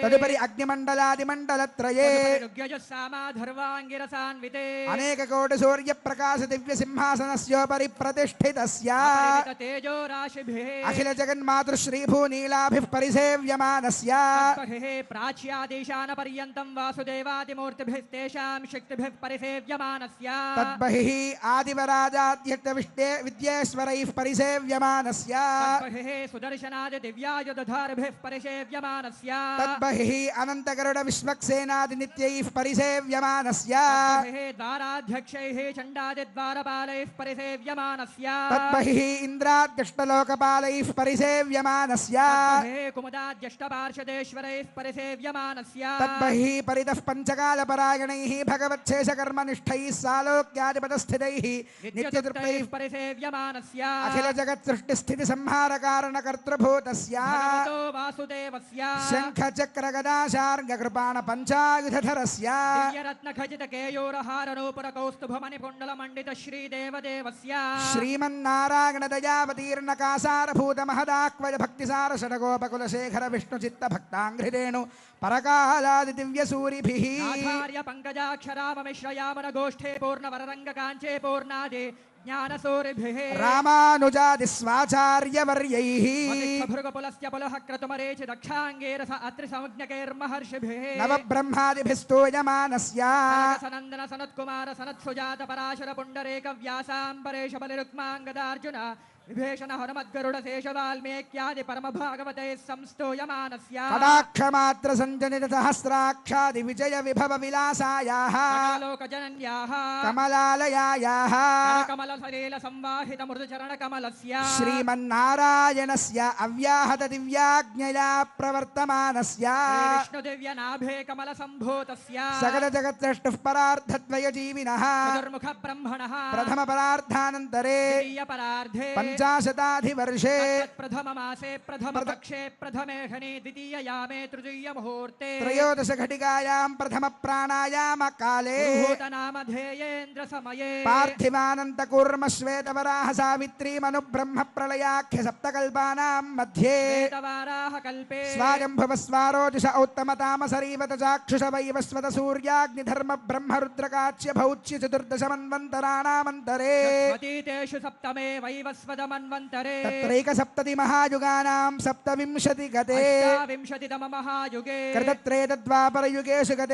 తదుపరి అగ్నిమండలాదిమండలత్రయే అనేక కోటి సూర్య ప్రకాశ దివ్య సింహాసనస్యోపరి ప్రతిష్ఠితస్య అఖిల జగన్మాతృశ్రీ భూనీలాభిః పరిసేవ్యమానస్య ప్రాచ్యాదేశాన పర్యంతం వాసుదేవాదిమూర్తిభిస్తేషాం శక్తిభిః పరిసేవ్యమానస్య తద్బహిః ఆదివరాజాద్యక్త విద్యేశ్వరైః పరిసేవ్యమానస్య సుదర్శనాది దివ్యాయుధారిభిః పరిసేవ్యమానస్య తద్బహిః అనంతగరుడ విశ్వక్సేనాది నిత్యైః పరిసేవ్యమానస్య ద్వారాధ్యక్షైః చండాది ద్వారపాలైః పరిసేవ్యమానస్య తద్బహిః ఇంద్రాద్యష్టలోకపాలైః పరిసేవ్యమానస్య కుముదాద్యష్టపార్షదేశ్వరైః పరిసేవ్యమానస్య తద్బహిః పరితః పంచకాలపరాయణైః భగవచ్ఛేషకర్మనిష్ఠైః సాలోక్యాదిపదస్థితైః నిత్యతృప్తైః పరిసేవ్యమానస్య అఖిల జగత్ సృష్టి స్థితి సంహార కారణ కర్తృభూతస్య వాసుదేవస్య శంఖ చక్ర గదాశార్ంగ కృపాణ పంచాయుధరస్య దివ్యరత్న ఖచిత కేయూరహార నూపుర కౌస్తుభమణి కుండల మండిత శ్రీదేవదేవస్య శ్రీమన్నారాయణ దయావతీర్ణ కాసారభూత మహదాక్వయ భక్తిసార షడగోపకుల శేఖర విష్ణు చిత్త భక్తాంఘ్రిరేణు పరకాలాది దివ్య సూరిభిః ఆచార్య పంకజాక్షరామమిశ్రయామన గోష్ఠే పూర్ణ వరరంగ కాంచే పూర్ణాది జ్ఞానసూరిభిః రామానుజాది స్వాచార్యవర్యైః భృగపులస్య పులః క్రతుమరేచి దక్షాంగేరస అత్రి సంజ్ఞకైర్మహర్షిభిః నవబ్రహ్మాదిభిస్తూయమానస్య సనందన సనత్కుమార సనత్సుజాత పరాశర పుండరేక వ్యాసాంబరేష బలిరుక్మాంగదార్జున విభీషణ హనుమద్గరుడ శేష వాల్మీక్యాది పరమ భాగవతే సంస్తూయమానస్య కటాక్షమాత్ర సంజనిత సహస్రాక్షాది విజయ విభవ విలాసాయాః లోకజనన్యాః కమలాలయాయాః కమల సలీల సంవాహిత మృదుచరణ కమలస్య శ్రీమన్నారాయణస్య అవ్యాహత దివ్యాజ్ఞయా ప్రవర్తమానస్య విష్ణు దివ్య నాభే కమల సంభూతస్య సకల జగత్సృష్టుః పరార్థద్వయ జీవినః చతుర్ముఖ బ్రహ్మణః ప్రథమ పరార్థానంతరే ద్వితీయ పరార్థే పంచాశతాధివర్షే ప్రథమ మాసే ప్రథమ పక్షే ప్రథమే హని ద్వితీయ యామే తృతీయ ముహూర్తే త్రయోదశ ఘటికాయాం ప్రథమ ప్రాణాయామ కాలే నామధేయేంద్ర సమయే పార్థివానంత కూర్మ శ్వేతవరాహ సావిత్రీ మను బ్రహ్మ ప్రళయాఖ్య సప్తకల్పానాం మధ్యే వేదవారాహ కల్పే స్వాయంభవ స్వారోజుష ఔత్తమతామసరీవత చాక్షుష వైవస్వత సూర్యాగ్నిధర్మ బ్రహ్మ రుద్రకాచ్య భౌచ్య చతుర్దశ మన్వంతరాణామంతరే స్వతీతేషు సప్తమే వైవస్వదమన్వంతరే తత్రైక సప్తతి మహాయుగానాం సప్తవింశతి గతే వింశతితమ మహాయుగే కృతత్రేతద్వాపరయుగేషు గతే